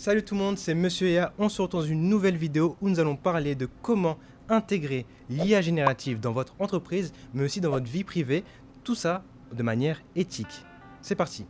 Salut tout le monde, c'est Monsieur Ea. On se retrouve dans une nouvelle vidéo où nous allons parler de comment intégrer l'IA générative dans votre entreprise, mais aussi dans votre vie privée, tout ça de manière éthique. C'est parti.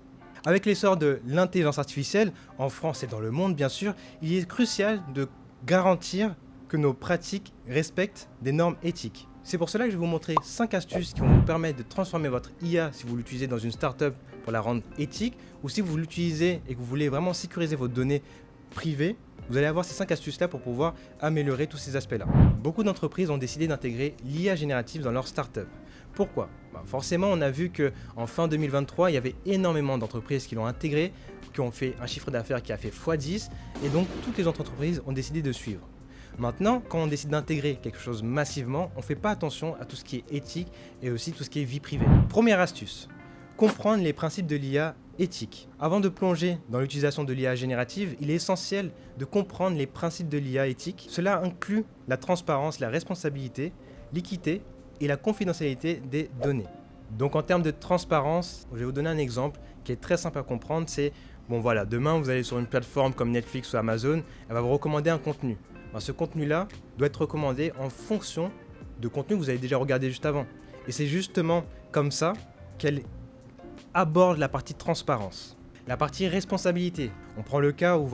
Avec l'essor de l'intelligence artificielle, en France et dans le monde bien sûr, il est crucial de garantir que nos pratiques respectent des normes éthiques. C'est pour cela que je vais vous montrer 5 astuces qui vont vous permettre de transformer votre IA si vous l'utilisez dans une startup pour la rendre éthique, ou si vous l'utilisez et que vous voulez vraiment sécuriser vos données privées, vous allez avoir ces 5 astuces-là pour pouvoir améliorer tous ces aspects-là. Beaucoup d'entreprises ont décidé d'intégrer l'IA générative dans leur startup. Pourquoi ? Forcément, on a vu qu'en fin 2023, il y avait énormément d'entreprises qui l'ont intégré, qui ont fait un chiffre d'affaires qui a fait x10, et donc toutes les autres entreprises ont décidé de suivre. Maintenant, quand on décide d'intégrer quelque chose massivement, on ne fait pas attention à tout ce qui est éthique et aussi tout ce qui est vie privée. Première astuce, comprendre les principes de l'IA éthique. Avant de plonger dans l'utilisation de l'IA générative, il est essentiel de comprendre les principes de l'IA éthique. Cela inclut la transparence, la responsabilité, l'équité et la confidentialité des données. Donc en termes de transparence, je vais vous donner un exemple qui est très simple à comprendre, c'est, demain vous allez sur une plateforme comme Netflix ou Amazon, elle va vous recommander un contenu. Ce contenu-là doit être recommandé en fonction de contenu que vous avez déjà regardé juste avant. Et c'est justement comme ça qu'elle aborde la partie transparence. La partie responsabilité. On prend le cas où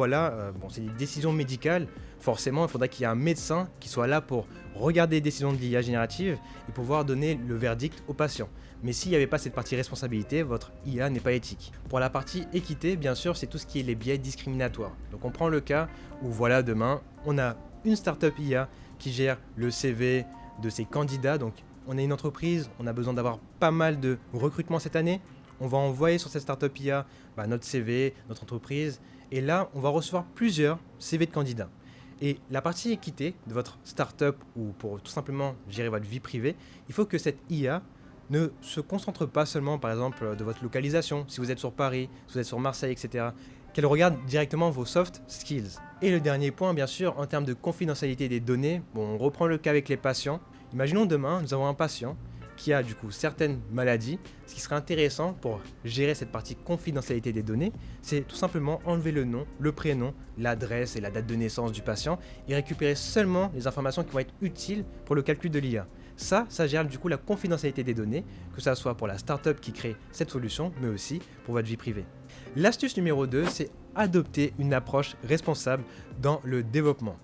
c'est des décisions médicales. Forcément, il faudra qu'il y ait un médecin qui soit là pour regarder les décisions de l'IA générative et pouvoir donner le verdict au patient. Mais s'il n'y avait pas cette partie responsabilité, votre IA n'est pas éthique. Pour la partie équité, bien sûr, c'est tout ce qui est les biais discriminatoires. Donc on prend le cas où demain, on a une startup IA qui gère le CV de ses candidats. Donc on est une entreprise, on a besoin d'avoir pas mal de recrutement cette année. On va envoyer sur cette startup IA notre CV, notre entreprise. Et là, on va recevoir plusieurs CV de candidats. Et la partie équité de votre startup ou pour tout simplement gérer votre vie privée, il faut que cette IA ne se concentre pas seulement par exemple de votre localisation, si vous êtes sur Paris, si vous êtes sur Marseille, etc. Qu'elle regarde directement vos soft skills. Et le dernier point, bien sûr, en termes de confidentialité des données, on reprend le cas avec les patients. Imaginons demain, nous avons un patient qui a du coup certaines maladies. Ce qui serait intéressant pour gérer cette partie confidentialité des données, c'est tout simplement enlever le nom, le prénom, l'adresse et la date de naissance du patient et récupérer seulement les informations qui vont être utiles pour le calcul de l'IA. Ça gère du coup la confidentialité des données, que ça soit pour la startup qui crée cette solution, mais aussi pour votre vie privée. L'astuce numéro 2, c'est adopter une approche responsable dans le développement.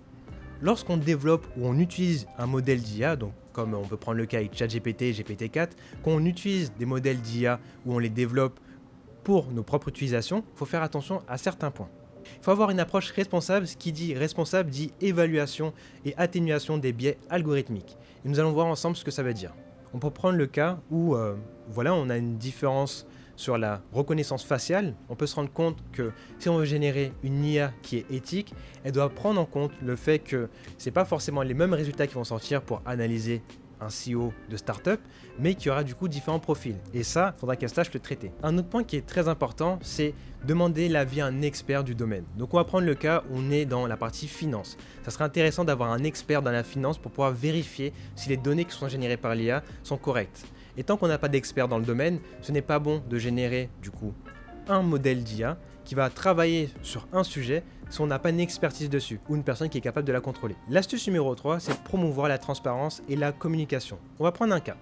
Lorsqu'on développe ou on utilise un modèle d'IA, donc comme on peut prendre le cas avec ChatGPT, GPT-4, quand on utilise des modèles d'IA où on les développe pour nos propres utilisations, il faut faire attention à certains points. Il faut avoir une approche responsable. Ce qui dit responsable dit évaluation et atténuation des biais algorithmiques. Et nous allons voir ensemble ce que ça veut dire. On peut prendre le cas où on a une différence sur la reconnaissance faciale. On peut se rendre compte que si on veut générer une IA qui est éthique, elle doit prendre en compte le fait que ce n'est pas forcément les mêmes résultats qui vont sortir pour analyser un CEO de start-up, mais qu'il y aura du coup différents profils. Et ça, il faudra qu'elle sache le traiter. Un autre point qui est très important, c'est demander l'avis à un expert du domaine. Donc on va prendre le cas où on est dans la partie finance. Ça serait intéressant d'avoir un expert dans la finance pour pouvoir vérifier si les données qui sont générées par l'IA sont correctes. Et tant qu'on n'a pas d'expert dans le domaine, ce n'est pas bon de générer du coup un modèle d'IA qui va travailler sur un sujet si on n'a pas une expertise dessus ou une personne qui est capable de la contrôler. L'astuce numéro 3, c'est promouvoir la transparence et la communication. On va prendre un cas.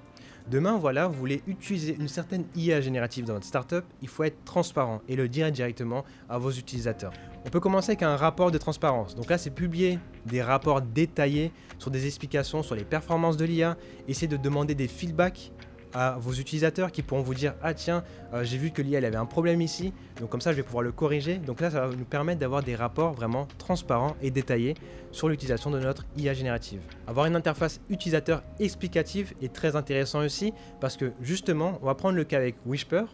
Demain, vous voulez utiliser une certaine IA générative dans votre startup, il faut être transparent et le dire directement à vos utilisateurs. On peut commencer avec un rapport de transparence. Donc là, c'est publier des rapports détaillés sur des explications sur les performances de l'IA, essayer de demander des feedbacks à vos utilisateurs qui pourront vous dire « Ah tiens, j'ai vu que l'IA avait un problème ici, donc comme ça je vais pouvoir le corriger ». Donc là, ça va nous permettre d'avoir des rapports vraiment transparents et détaillés sur l'utilisation de notre IA générative. Avoir une interface utilisateur explicative est très intéressant aussi parce que justement, on va prendre le cas avec Whisper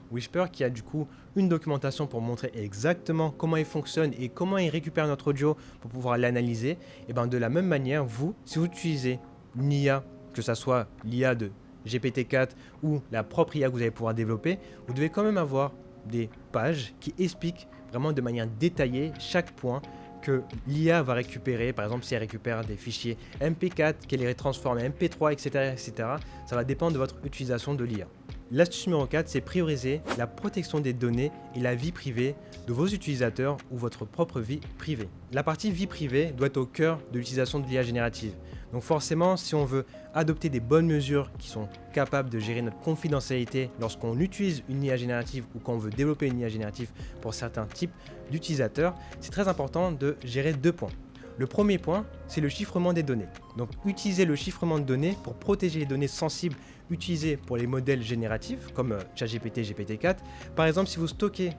qui a du coup une documentation pour montrer exactement comment il fonctionne et comment il récupère notre audio pour pouvoir l'analyser. Et de la même manière, si vous utilisez une IA, que ce soit l'IA de GPT-4 ou la propre IA que vous allez pouvoir développer, vous devez quand même avoir des pages qui expliquent vraiment de manière détaillée chaque point que l'IA va récupérer. Par exemple, si elle récupère des fichiers MP4, qu'elle les transforme en MP3, etc., etc. Ça va dépendre de votre utilisation de l'IA. L'astuce numéro 4, c'est prioriser la protection des données et la vie privée de vos utilisateurs ou votre propre vie privée. La partie vie privée doit être au cœur de l'utilisation de l'IA générative. Donc forcément, si on veut adopter des bonnes mesures qui sont capables de gérer notre confidentialité lorsqu'on utilise une IA générative ou quand on veut développer une IA générative pour certains types d'utilisateurs, c'est très important de gérer 2 points. Le premier point, c'est le chiffrement des données. Donc utiliser le chiffrement de données pour protéger les données sensibles utilisées pour les modèles génératifs comme ChatGPT, GPT-4. Par exemple, si vous stockez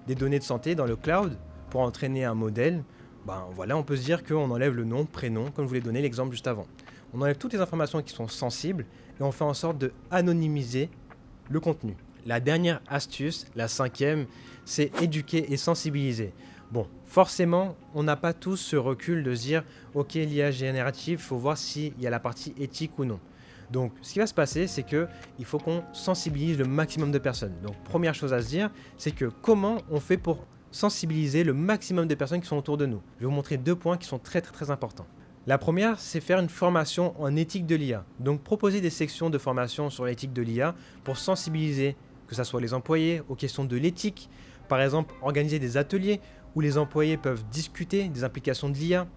des données de santé dans le cloud pour entraîner un modèle, on peut se dire qu'on enlève le nom, prénom, comme je vous l'ai donné l'exemple juste avant. On enlève toutes les informations qui sont sensibles et on fait en sorte de anonymiser le contenu. La dernière astuce, la 5e, c'est éduquer et sensibiliser. Bon, forcément, on n'a pas tous ce recul de se dire « Ok, l'IA générative, il faut voir s'il y a la partie éthique ou non ». Donc, ce qui va se passer, c'est qu'il faut qu'on sensibilise le maximum de personnes. Donc, première chose à se dire, c'est que comment on fait pour sensibiliser le maximum de personnes qui sont autour de nous. Je vais vous montrer 2 points qui sont très importants. La première, c'est faire une formation en éthique de l'IA. Donc, proposer des sections de formation sur l'éthique de l'IA pour sensibiliser, que ce soit les employés, aux questions de l'éthique. Par exemple, organiser des ateliers où les employés peuvent discuter des implications de l'IA,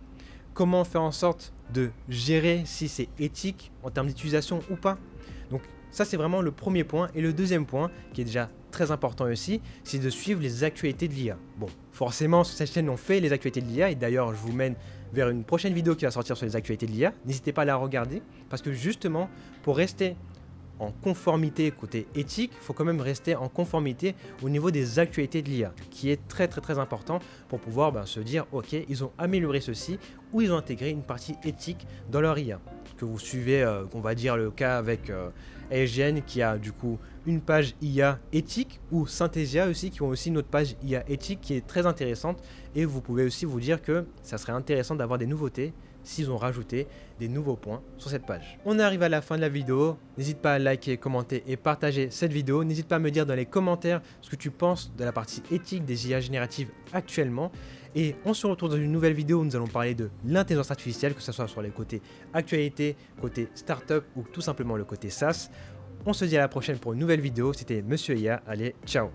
comment faire en sorte de gérer si c'est éthique en termes d'utilisation ou pas. Donc ça, c'est vraiment le premier point. Et le deuxième point, qui est déjà très important aussi, c'est de suivre les actualités de l'IA. Bon, forcément, sur cette chaîne, on fait les actualités de l'IA, et d'ailleurs, je vous mène vers une prochaine vidéo qui va sortir sur les actualités de l'IA. N'hésitez pas à la regarder, parce que justement, pour rester en conformité côté éthique, il faut quand même rester en conformité au niveau des actualités de l'IA, qui est très important pour pouvoir se dire ok, ils ont amélioré ceci ou ils ont intégré une partie éthique dans leur IA. Que vous suivez, on va dire le cas avec ASGN qui a du coup une page IA éthique, ou Synthesia aussi qui ont aussi une autre page IA éthique qui est très intéressante, et vous pouvez aussi vous dire que ça serait intéressant d'avoir des nouveautés s'ils ont rajouté des nouveaux points sur cette page. On arrive à la fin de la vidéo, n'hésite pas à liker, commenter et partager cette vidéo, n'hésite pas à me dire dans les commentaires ce que tu penses de la partie éthique des IA génératives actuellement, et on se retrouve dans une nouvelle vidéo où nous allons parler de l'intelligence artificielle, que ce soit sur les côtés actualité, côté startup ou tout simplement le côté SaaS. On se dit à la prochaine pour une nouvelle vidéo, c'était Monsieur IA, allez, ciao.